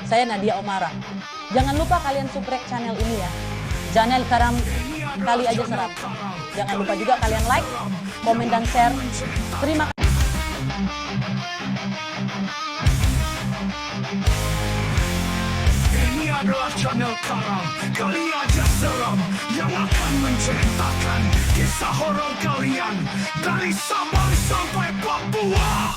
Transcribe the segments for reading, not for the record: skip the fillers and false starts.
saya Nadia Omara. Jangan lupa kalian subrek channel ini ya. Channel Karam Kali Aja Seram. Jangan lupa juga kalian like, komen, dan share. Terima kasih. Ini adalah channel Karam Kali Aja Seram yang akan menceritakan kisah horor kalian dari Sabang sampai Papua.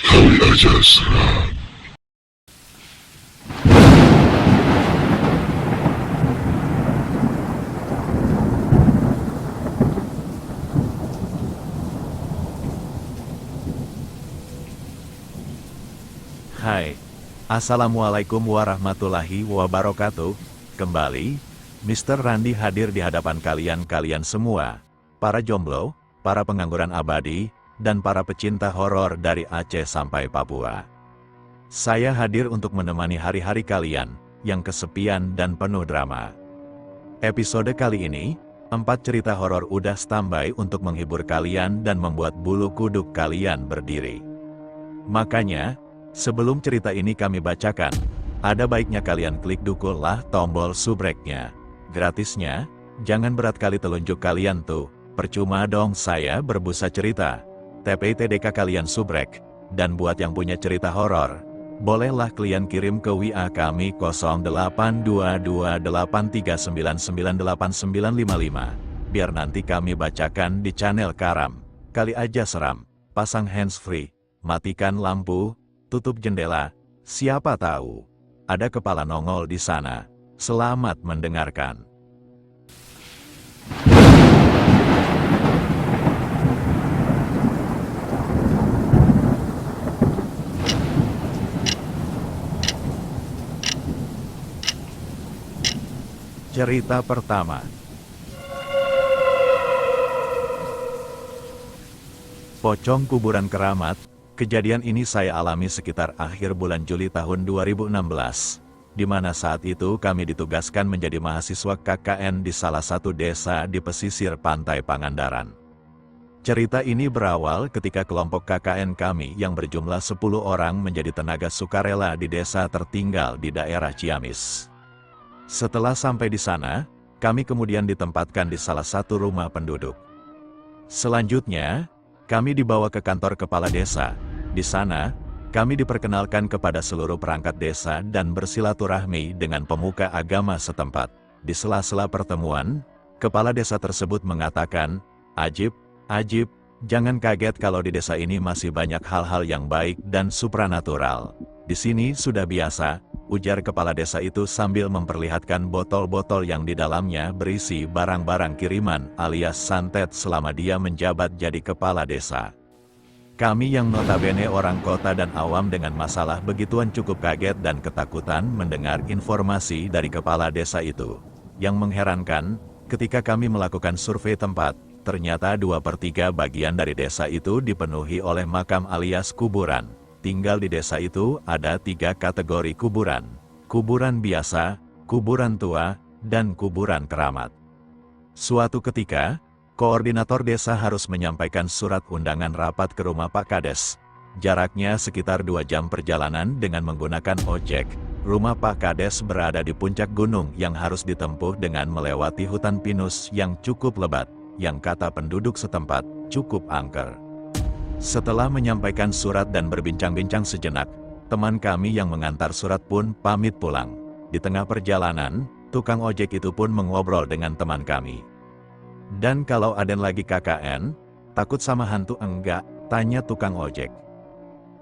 Kali Aja Seram. Hai, Assalamualaikum warahmatullahi wabarakatuh. Kembali, Mr. Randi hadir di hadapan kalian semua, para jomblo, para pengangguran abadi, dan para pecinta horor dari Aceh sampai Papua. Saya hadir untuk menemani hari-hari kalian, yang kesepian dan penuh drama. Episode kali ini, 4 cerita horor udah standby untuk menghibur kalian dan membuat bulu kuduk kalian berdiri. Makanya, sebelum cerita ini kami bacakan, ada baiknya kalian klik dukulah tombol subreknya. Gratisnya, jangan berat kali telunjuk kalian tuh, percuma dong saya berbusa cerita. TPTDK kalian subrek, dan buat yang punya cerita horor, bolehlah kalian kirim ke WA kami 082283998955, biar nanti kami bacakan di channel Karam Kali Aja Seram. Pasang hands free, matikan lampu, tutup jendela, siapa tahu ada kepala nongol di sana. Selamat mendengarkan. Cerita pertama. Pocong kuburan keramat. Kejadian ini saya alami sekitar akhir bulan Juli tahun 2016, di mana saat itu kami ditugaskan menjadi mahasiswa KKN di salah satu desa di pesisir pantai Pangandaran. Cerita ini berawal ketika kelompok KKN kami yang berjumlah 10 orang menjadi tenaga sukarela di desa tertinggal di daerah Ciamis. Setelah sampai di sana, kami kemudian ditempatkan di salah satu rumah penduduk. Selanjutnya, kami dibawa ke kantor kepala desa. Di sana, kami diperkenalkan kepada seluruh perangkat desa dan bersilaturahmi dengan pemuka agama setempat. Di sela-sela pertemuan, kepala desa tersebut mengatakan, "Ajib, jangan kaget kalau di desa ini masih banyak hal-hal yang baik dan supranatural. Di sini sudah biasa," ujar kepala desa itu sambil memperlihatkan botol-botol yang di dalamnya berisi barang-barang kiriman alias santet selama dia menjabat jadi kepala desa. Kami yang notabene orang kota dan awam dengan masalah begituan cukup kaget dan ketakutan mendengar informasi dari kepala desa itu. Yang mengherankan, ketika kami melakukan survei tempat, ternyata 2/3 bagian dari desa itu dipenuhi oleh makam alias kuburan. Tinggal di desa itu ada 3 kategori kuburan. Kuburan biasa, kuburan tua, dan kuburan keramat. Suatu ketika, koordinator desa harus menyampaikan surat undangan rapat ke rumah Pak Kades. Jaraknya sekitar 2 jam perjalanan dengan menggunakan ojek. Rumah Pak Kades berada di puncak gunung yang harus ditempuh dengan melewati hutan pinus yang cukup lebat, yang kata penduduk setempat, cukup angker. Setelah menyampaikan surat dan berbincang-bincang sejenak, teman kami yang mengantar surat pun pamit pulang. Di tengah perjalanan, tukang ojek itu pun mengobrol dengan teman kami. "Dan kalau Aden lagi KKN, takut sama hantu enggak?" tanya tukang ojek.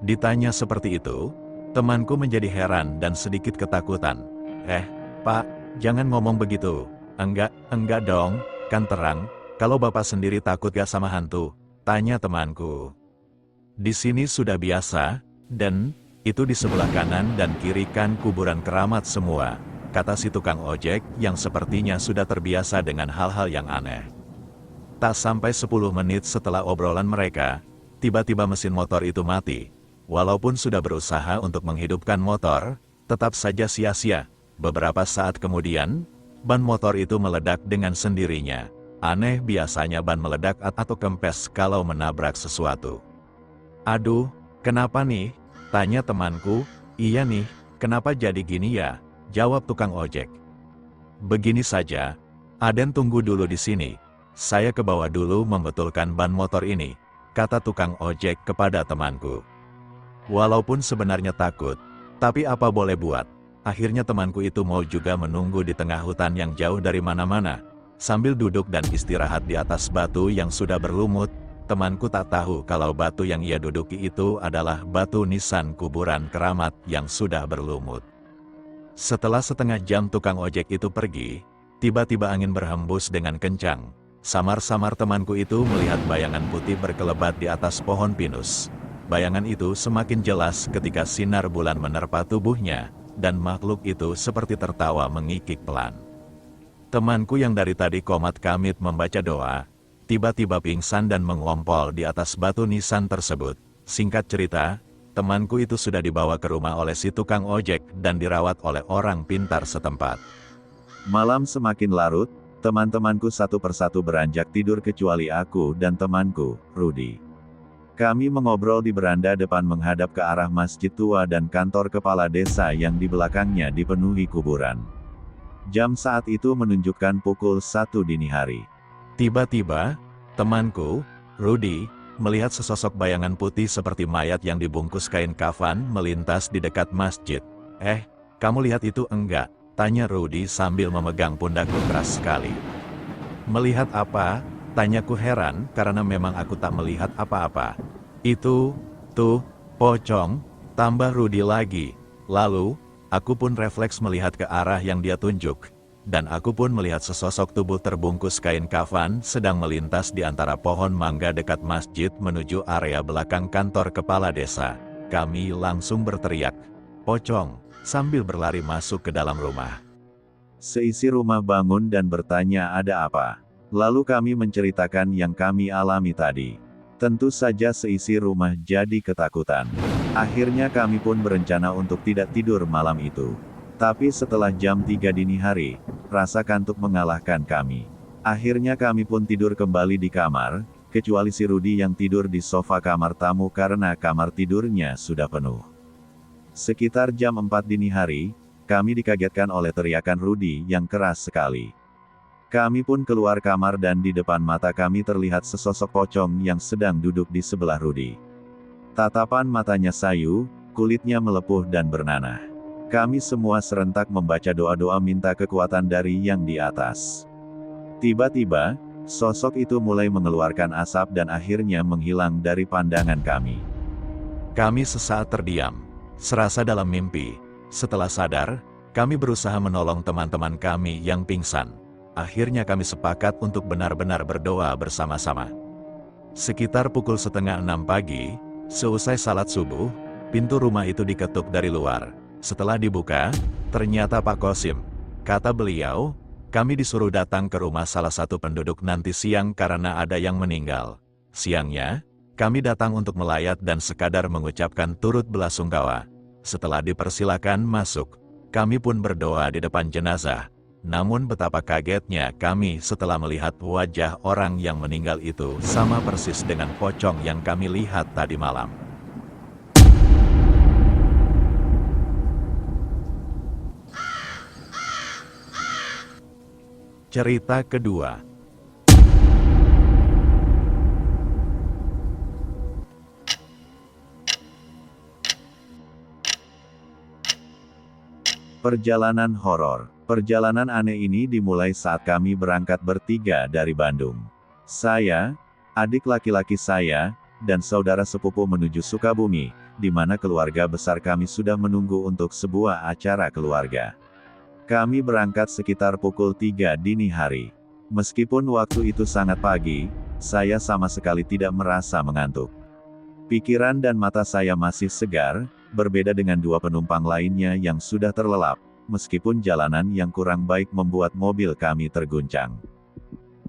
Ditanya seperti itu, temanku menjadi heran dan sedikit ketakutan. Pak, jangan ngomong begitu." Enggak dong, kan terang. Kalau Bapak sendiri takut gak sama hantu?" tanya temanku. "Di sini sudah biasa, dan itu di sebelah kanan dan kiri kan kuburan keramat semua," kata si tukang ojek yang sepertinya sudah terbiasa dengan hal-hal yang aneh. Tak sampai 10 menit setelah obrolan mereka, tiba-tiba mesin motor itu mati. Walaupun sudah berusaha untuk menghidupkan motor, tetap saja sia-sia. Beberapa saat kemudian, ban motor itu meledak dengan sendirinya. Aneh, biasanya ban meledak atau kempes kalau menabrak sesuatu. Aduh, kenapa nih? Tanya temanku. Iya nih, kenapa jadi gini ya? Jawab tukang ojek. Begini saja, Aden tunggu dulu di sini. Saya ke bawah dulu membetulkan ban motor ini, kata tukang ojek kepada temanku. Walaupun sebenarnya takut, tapi apa boleh buat. Akhirnya temanku itu mau juga menunggu di tengah hutan yang jauh dari mana-mana. Sambil duduk dan istirahat di atas batu yang sudah berlumut, temanku tak tahu kalau batu yang ia duduki itu adalah batu nisan kuburan keramat yang sudah berlumut. Setelah setengah jam tukang ojek itu pergi, tiba-tiba angin berhembus dengan kencang. Samar-samar temanku itu melihat bayangan putih berkelebat di atas pohon pinus. Bayangan itu semakin jelas ketika sinar bulan menerpa tubuhnya, dan makhluk itu seperti tertawa mengikik pelan. Temanku yang dari tadi komat kamit membaca doa, tiba-tiba pingsan dan mengompol di atas batu nisan tersebut. Singkat cerita, temanku itu sudah dibawa ke rumah oleh si tukang ojek dan dirawat oleh orang pintar setempat. Malam semakin larut, teman-temanku satu persatu beranjak tidur kecuali aku dan temanku, Rudy. Kami mengobrol di beranda depan menghadap ke arah masjid tua dan kantor kepala desa yang di belakangnya dipenuhi kuburan. Jam saat itu menunjukkan pukul 1 dini hari. Tiba-tiba, temanku, Rudy, melihat sesosok bayangan putih seperti mayat yang dibungkus kain kafan melintas di dekat masjid. Kamu lihat itu enggak? Tanya Rudy sambil memegang pundakku keras sekali. Melihat apa? Tanyaku heran karena memang aku tak melihat apa-apa. Itu, tuh, pocong, tambah Rudy lagi. Lalu, aku pun refleks melihat ke arah yang dia tunjuk. Dan aku pun melihat sesosok tubuh terbungkus kain kafan sedang melintas di antara pohon mangga dekat masjid menuju area belakang kantor kepala desa. Kami langsung berteriak, "Pocong!" sambil berlari masuk ke dalam rumah. Seisi rumah bangun dan bertanya ada apa. Lalu kami menceritakan yang kami alami tadi. Tentu saja seisi rumah jadi ketakutan. Akhirnya kami pun berencana untuk tidak tidur malam itu. Tapi setelah jam 3 dini hari, rasa kantuk mengalahkan kami. Akhirnya kami pun tidur kembali di kamar, kecuali si Rudy yang tidur di sofa kamar tamu karena kamar tidurnya sudah penuh. Sekitar jam 4 dini hari, kami dikagetkan oleh teriakan Rudy yang keras sekali. Kami pun keluar kamar dan di depan mata kami terlihat sesosok pocong yang sedang duduk di sebelah Rudy. Tatapan matanya sayu, kulitnya melepuh dan bernanah. Kami semua serentak membaca doa-doa minta kekuatan dari yang di atas. Tiba-tiba, sosok itu mulai mengeluarkan asap dan akhirnya menghilang dari pandangan kami. Kami sesaat terdiam, serasa dalam mimpi. Setelah sadar, kami berusaha menolong teman-teman kami yang pingsan. Akhirnya kami sepakat untuk benar-benar berdoa bersama-sama. Sekitar pukul 5:30 pagi, seusai salat subuh, pintu rumah itu diketuk dari luar. Setelah dibuka, ternyata Pak Kosim. Kata beliau, kami disuruh datang ke rumah salah satu penduduk nanti siang karena ada yang meninggal. Siangnya, kami datang untuk melayat dan sekadar mengucapkan turut belasungkawa. Setelah dipersilakan masuk, kami pun berdoa di depan jenazah. Namun betapa kagetnya kami setelah melihat wajah orang yang meninggal itu sama persis dengan pocong yang kami lihat tadi malam. Cerita kedua. Perjalanan horor. Perjalanan aneh ini dimulai saat kami berangkat bertiga dari Bandung. Saya, adik laki-laki saya, dan saudara sepupu menuju Sukabumi, di mana keluarga besar kami sudah menunggu untuk sebuah acara keluarga. Kami berangkat sekitar pukul 3 dini hari. Meskipun waktu itu sangat pagi, saya sama sekali tidak merasa mengantuk. Pikiran dan mata saya masih segar, berbeda dengan dua penumpang lainnya yang sudah terlelap. Meskipun jalanan yang kurang baik membuat mobil kami terguncang.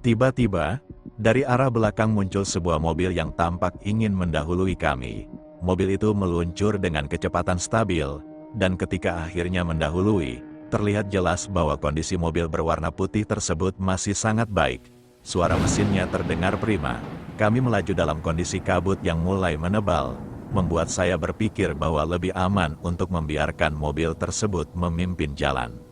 Tiba-tiba, dari arah belakang muncul sebuah mobil yang tampak ingin mendahului kami. Mobil itu meluncur dengan kecepatan stabil, dan ketika akhirnya mendahului, terlihat jelas bahwa kondisi mobil berwarna putih tersebut masih sangat baik. Suara mesinnya terdengar prima. Kami melaju dalam kondisi kabut yang mulai menebal, membuat saya berpikir bahwa lebih aman untuk membiarkan mobil tersebut memimpin jalan.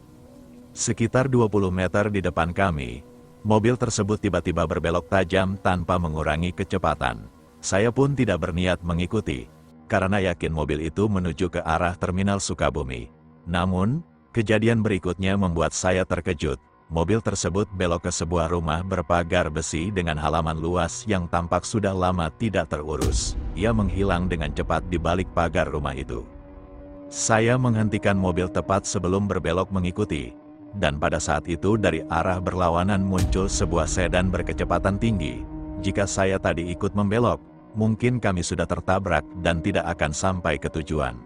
Sekitar 20 meter di depan kami, mobil tersebut tiba-tiba berbelok tajam tanpa mengurangi kecepatan. Saya pun tidak berniat mengikuti, karena yakin mobil itu menuju ke arah terminal Sukabumi. Namun, kejadian berikutnya membuat saya terkejut. Mobil tersebut belok ke sebuah rumah berpagar besi dengan halaman luas yang tampak sudah lama tidak terurus. Ia menghilang dengan cepat di balik pagar rumah itu. Saya menghentikan mobil tepat sebelum berbelok mengikuti. Dan pada saat itu dari arah berlawanan muncul sebuah sedan berkecepatan tinggi. Jika saya tadi ikut membelok, mungkin kami sudah tertabrak dan tidak akan sampai ke tujuan.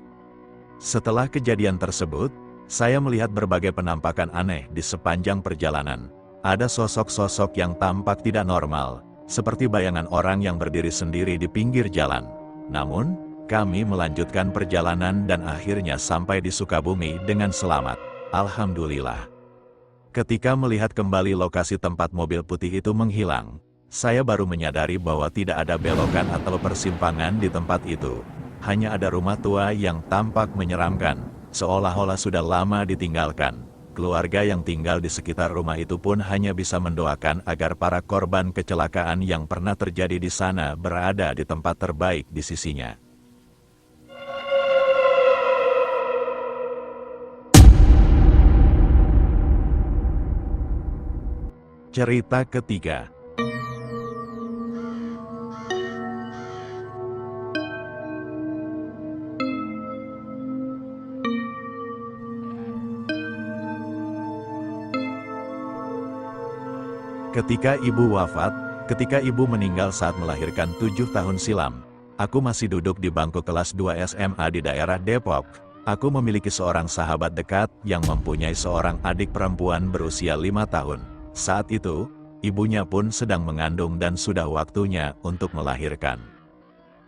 Setelah kejadian tersebut, saya melihat berbagai penampakan aneh di sepanjang perjalanan. Ada sosok-sosok yang tampak tidak normal, seperti bayangan orang yang berdiri sendiri di pinggir jalan. Namun, kami melanjutkan perjalanan dan akhirnya sampai di Sukabumi dengan selamat. Alhamdulillah. Ketika melihat kembali lokasi tempat mobil putih itu menghilang, saya baru menyadari bahwa tidak ada belokan atau persimpangan di tempat itu. Hanya ada rumah tua yang tampak menyeramkan, seolah-olah sudah lama ditinggalkan. Keluarga yang tinggal di sekitar rumah itu pun hanya bisa mendoakan agar para korban kecelakaan yang pernah terjadi di sana berada di tempat terbaik di sisinya. Cerita ketiga. Ketika ibu meninggal saat melahirkan 7 tahun silam, aku masih duduk di bangku kelas 2 SMA di daerah Depok. Aku memiliki seorang sahabat dekat yang mempunyai seorang adik perempuan berusia 5 tahun. Saat itu, ibunya pun sedang mengandung dan sudah waktunya untuk melahirkan.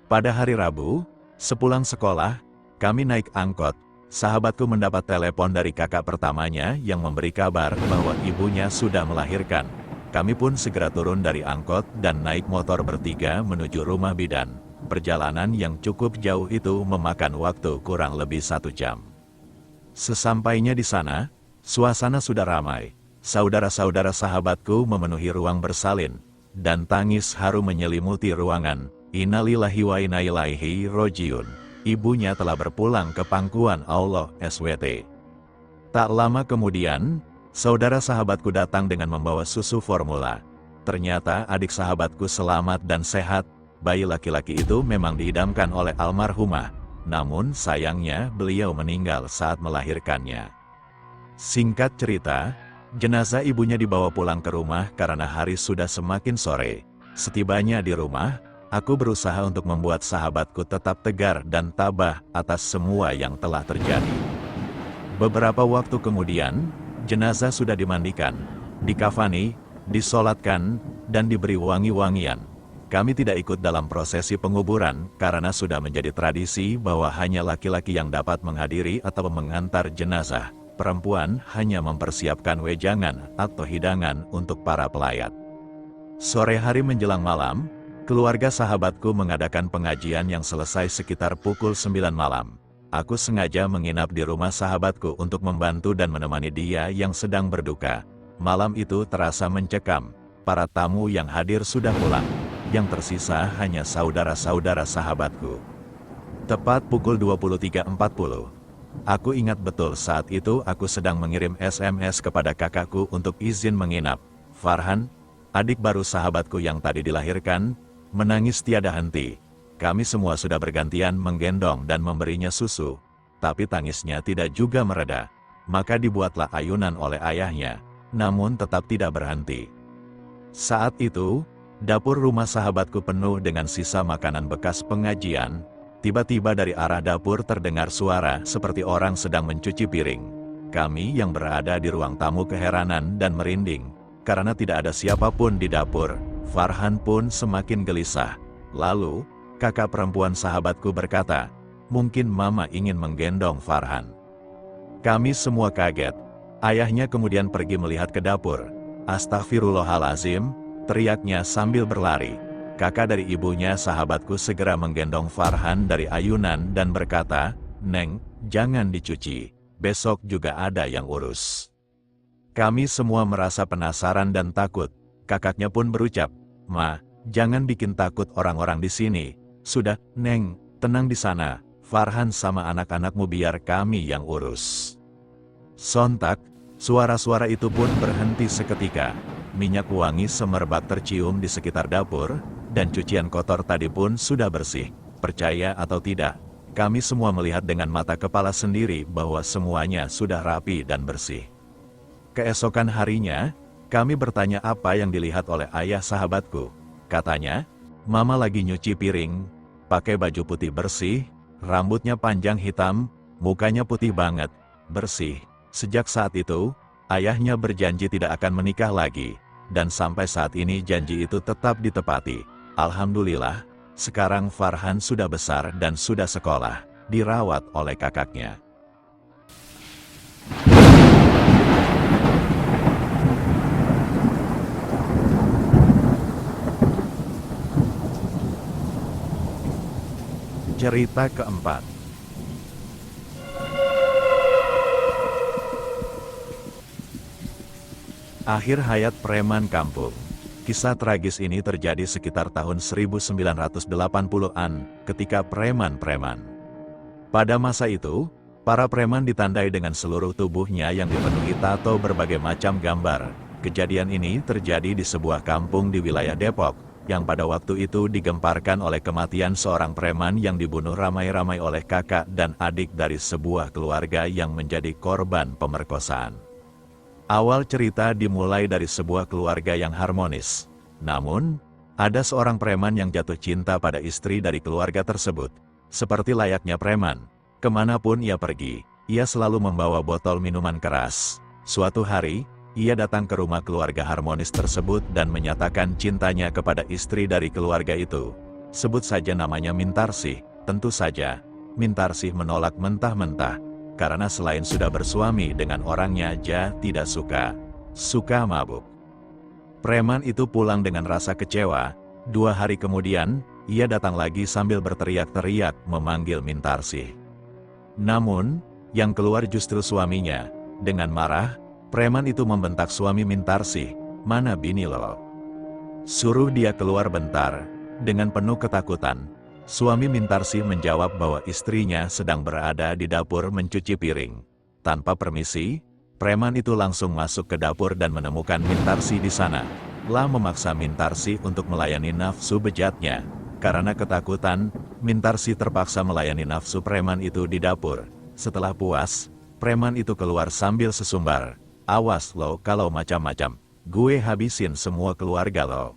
Pada hari Rabu, sepulang sekolah, kami naik angkot. Sahabatku mendapat telepon dari kakak pertamanya yang memberi kabar bahwa ibunya sudah melahirkan. Kami pun segera turun dari angkot dan naik motor bertiga menuju rumah bidan. Perjalanan yang cukup jauh itu memakan waktu kurang lebih 1 jam. Sesampainya di sana, suasana sudah ramai. Saudara-saudara sahabatku memenuhi ruang bersalin, dan tangis haru menyelimuti ruangan. Innalillahi wa inna ilaihi rojiun. Ibunya telah berpulang ke pangkuan Allah SWT. Tak lama kemudian, saudara sahabatku datang dengan membawa susu formula. Ternyata adik sahabatku selamat dan sehat. Bayi laki-laki itu memang diidamkan oleh almarhumah, namun sayangnya beliau meninggal saat melahirkannya. Singkat cerita, jenazah ibunya dibawa pulang ke rumah karena hari sudah semakin sore. Setibanya di rumah, aku berusaha untuk membuat sahabatku tetap tegar dan tabah atas semua yang telah terjadi. Beberapa waktu kemudian, jenazah sudah dimandikan, dikafani, disolatkan, dan diberi wangi-wangian. Kami tidak ikut dalam prosesi penguburan karena sudah menjadi tradisi bahwa hanya laki-laki yang dapat menghadiri atau mengantar jenazah. Perempuan hanya mempersiapkan wejangan atau hidangan untuk para pelayat. Sore hari menjelang malam, keluarga sahabatku mengadakan pengajian yang selesai sekitar pukul 9 malam. Aku sengaja menginap di rumah sahabatku untuk membantu dan menemani dia yang sedang berduka. Malam itu terasa mencekam. Para tamu yang hadir sudah pulang. Yang tersisa hanya saudara-saudara sahabatku. Tepat pukul 23.40. Aku ingat betul saat itu aku sedang mengirim SMS kepada kakakku untuk izin menginap. Farhan, adik baru sahabatku yang tadi dilahirkan, menangis tiada henti. Kami semua sudah bergantian menggendong dan memberinya susu, tapi tangisnya tidak juga mereda. Maka dibuatlah ayunan oleh ayahnya, namun tetap tidak berhenti. Saat itu, dapur rumah sahabatku penuh dengan sisa makanan bekas pengajian. Tiba-tiba dari arah dapur terdengar suara seperti orang sedang mencuci piring. Kami yang berada di ruang tamu keheranan dan merinding, karena tidak ada siapapun di dapur. Farhan pun semakin gelisah. Lalu, kakak perempuan sahabatku berkata, "Mungkin Mama ingin menggendong Farhan." Kami semua kaget. Ayahnya kemudian pergi melihat ke dapur. Astagfirullahalazim, teriaknya sambil berlari. Kakak dari ibunya sahabatku segera menggendong Farhan dari ayunan dan berkata, "Neng, jangan dicuci, besok juga ada yang urus." Kami semua merasa penasaran dan takut. Kakaknya pun berucap, "Ma, jangan bikin takut orang-orang di sini. Sudah, Neng, tenang di sana. Farhan sama anak-anakmu biar kami yang urus." Sontak, suara-suara itu pun berhenti seketika. Minyak wangi semerbak tercium di sekitar dapur, dan cucian kotor tadi pun sudah bersih. Percaya atau tidak, kami semua melihat dengan mata kepala sendiri bahwa semuanya sudah rapi dan bersih. Keesokan harinya, kami bertanya apa yang dilihat oleh ayah sahabatku. Katanya, "Mama lagi nyuci piring, pakai baju putih bersih, rambutnya panjang hitam, mukanya putih banget, bersih." Sejak saat itu, ayahnya berjanji tidak akan menikah lagi, dan sampai saat ini janji itu tetap ditepati. Alhamdulillah, sekarang Farhan sudah besar dan sudah sekolah, dirawat oleh kakaknya. Cerita keempat. Akhir hayat preman kampung. Kisah tragis ini terjadi sekitar tahun 1980-an, ketika preman-preman. Pada masa itu, para preman ditandai dengan seluruh tubuhnya yang dipenuhi tato berbagai macam gambar. Kejadian ini terjadi di sebuah kampung di wilayah Depok, yang pada waktu itu digemparkan oleh kematian seorang preman yang dibunuh ramai-ramai oleh kakak dan adik dari sebuah keluarga yang menjadi korban pemerkosaan. Awal cerita dimulai dari sebuah keluarga yang harmonis. Namun, ada seorang preman yang jatuh cinta pada istri dari keluarga tersebut. Seperti layaknya preman, kemanapun ia pergi, ia selalu membawa botol minuman keras. Suatu hari, ia datang ke rumah keluarga harmonis tersebut dan menyatakan cintanya kepada istri dari keluarga itu. Sebut saja namanya Mintarsih. Tentu saja, Mintarsih menolak mentah-mentah. Karena selain sudah bersuami dengan orangnya aja tidak suka mabuk. Preman itu pulang dengan rasa kecewa. 2 hari kemudian, ia datang lagi sambil berteriak-teriak memanggil Mintarsih. Namun, yang keluar justru suaminya. Dengan marah, preman itu membentak suami Mintarsih, "Mana bini lo? Suruh dia keluar bentar." Dengan penuh ketakutan, suami Mintarsih menjawab bahwa istrinya sedang berada di dapur mencuci piring. Tanpa permisi, preman itu langsung masuk ke dapur dan menemukan Mintarsih di sana. Lah memaksa Mintarsih untuk melayani nafsu bejatnya. Karena ketakutan, Mintarsih terpaksa melayani nafsu preman itu di dapur. Setelah puas, preman itu keluar sambil sesumbar, "Awas lo kalau macam-macam, gue habisin semua keluarga lo."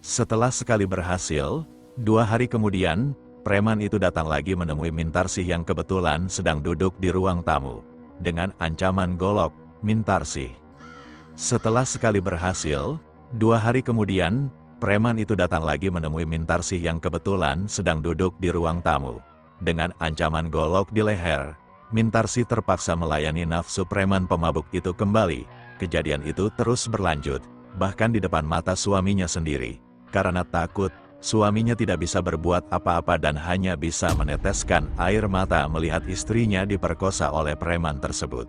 Setelah sekali berhasil, 2 hari kemudian, preman itu datang lagi menemui Mintarsih yang kebetulan sedang duduk di ruang tamu. Dengan ancaman golok, Mintarsih. Setelah sekali berhasil, 2 hari kemudian, preman itu datang lagi menemui Mintarsih yang kebetulan sedang duduk di ruang tamu. Dengan ancaman golok di leher, Mintarsih terpaksa melayani nafsu preman pemabuk itu kembali. Kejadian itu terus berlanjut, bahkan di depan mata suaminya sendiri. Karena takut, suaminya tidak bisa berbuat apa-apa dan hanya bisa meneteskan air mata melihat istrinya diperkosa oleh preman tersebut.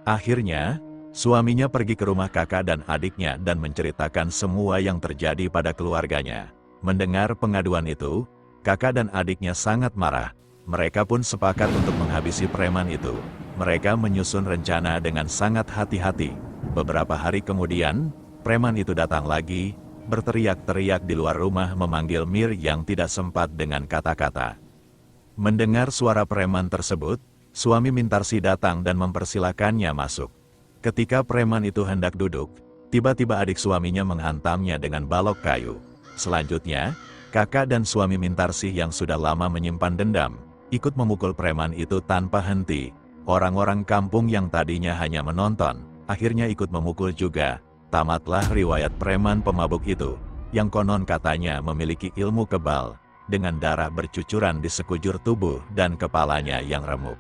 Akhirnya, suaminya pergi ke rumah kakak dan adiknya dan menceritakan semua yang terjadi pada keluarganya. Mendengar pengaduan itu, kakak dan adiknya sangat marah. Mereka pun sepakat untuk menghabisi preman itu. Mereka menyusun rencana dengan sangat hati-hati. Beberapa hari kemudian, preman itu datang lagi, berteriak-teriak di luar rumah memanggil Mir yang tidak sempat dengan kata-kata. Mendengar suara preman tersebut, suami Mintarsih datang dan mempersilakannya masuk. Ketika preman itu hendak duduk, tiba-tiba adik suaminya menghantamnya dengan balok kayu. Selanjutnya, kakak dan suami Mintarsih yang sudah lama menyimpan dendam, ikut memukul preman itu tanpa henti. Orang-orang kampung yang tadinya hanya menonton, akhirnya ikut memukul juga. Tamatlah riwayat preman pemabuk itu, yang konon katanya memiliki ilmu kebal, dengan darah bercucuran di sekujur tubuh dan kepalanya yang remuk.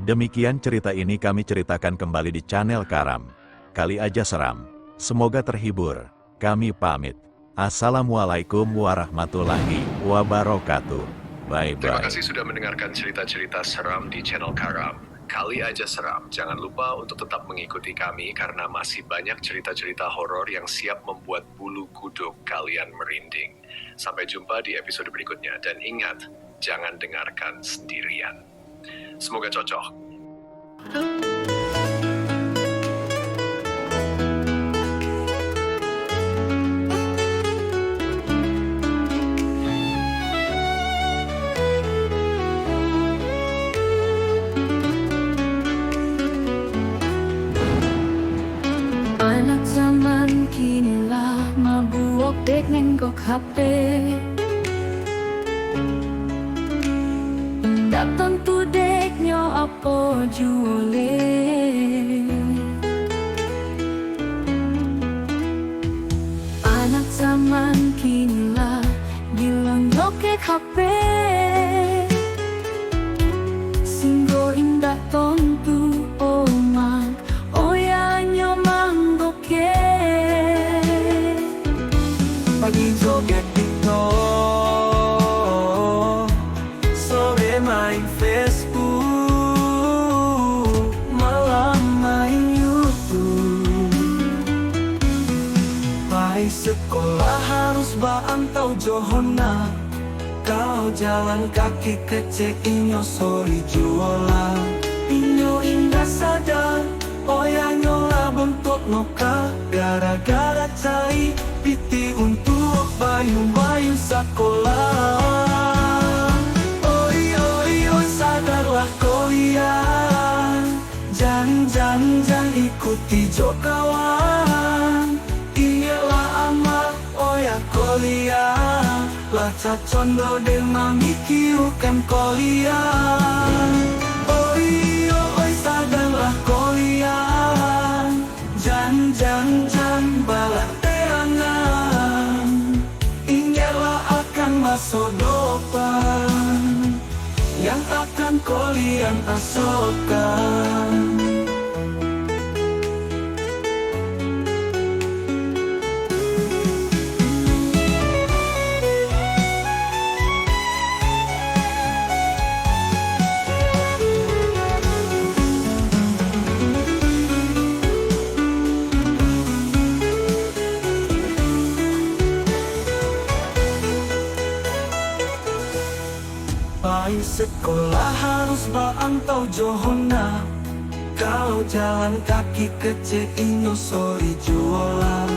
Demikian cerita ini kami ceritakan kembali di channel Karam. Kali aja seram. Semoga terhibur. Kami pamit. Assalamualaikum warahmatullahi wabarakatuh. Terima Bye-bye. kasih sudah mendengarkan cerita-cerita seram di channel Karam. Kali aja seram. Jangan lupa untuk tetap mengikuti kami karena masih banyak cerita-cerita horor yang siap membuat bulu kuduk kalian merinding. Sampai jumpa di episode berikutnya dan ingat, jangan dengarkan sendirian. Semoga cocok. Anak zaman kini lah mabuk dek nenggok HP. Ndak tentu dek nyo apa juole. Anak zaman kini lah bilang nyoke HP. Singgo indah tentu omang oya nyomang doke. Pagi joget TikTok, sore main Facebook, malam main YouTube. Pai sekolah harus baantau johona, kau jalan kaki kecek inyo sorry jualan. Inyo indah sadar, oya nyola bentuk noka, gara-gara cai piti untuk bayu-bayu sekolah. Oi oi oi sadarlah kalian, jangan ikuti jo kawan. Iyalah amat oya kalian, lah cacondo de mami kiukan kalian. Oi oi sadarlah kalian, jangan balak terangan. Ingatlah akan masa depan yang akan kalian asalkan. Pai sekolah harus baantau johona, kau jalan kaki kecil inyo sorry jualan.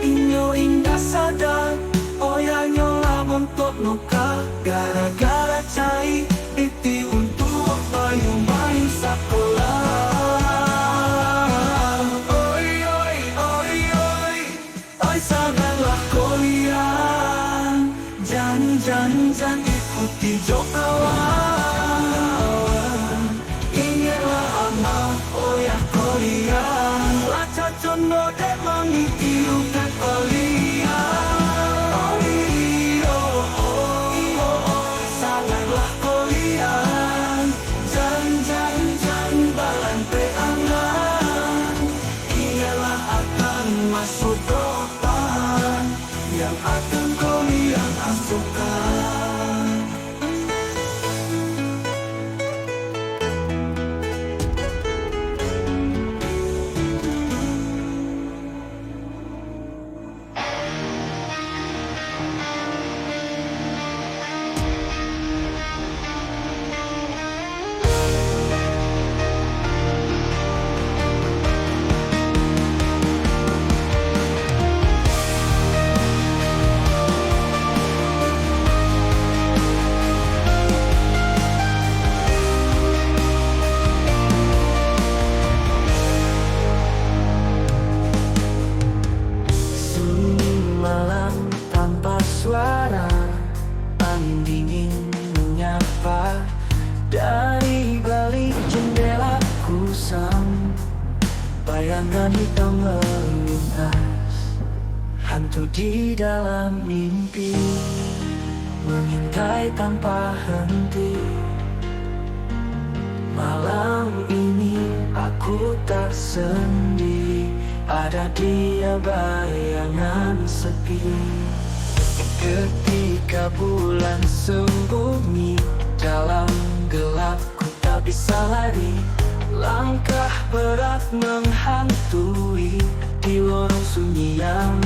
Inyo indah sadar, oya nyola bentuk noka, gara-gara cai iti untuk bayu-bayu sekolah. Oi oi oi oi, oi sadarlah kalian, jangan ikuti jo kawan. Ingatlah amat oya kalian, lah cacondo dek mengikiukan kalian. Oi sadarlah kalian, jangan balan peangan. Ingatlah akan masuk depan yang akan kalian asukan. Bayangan hitam melintas, hantu di dalam mimpi, mengintai tanpa henti. Malam ini aku tak sendiri, Ada dia bayangan sepi. Ketika bulan sembunyi dalam gelap, ku tak bisa lari. Langkah berat menghantui di lorong sunyi yang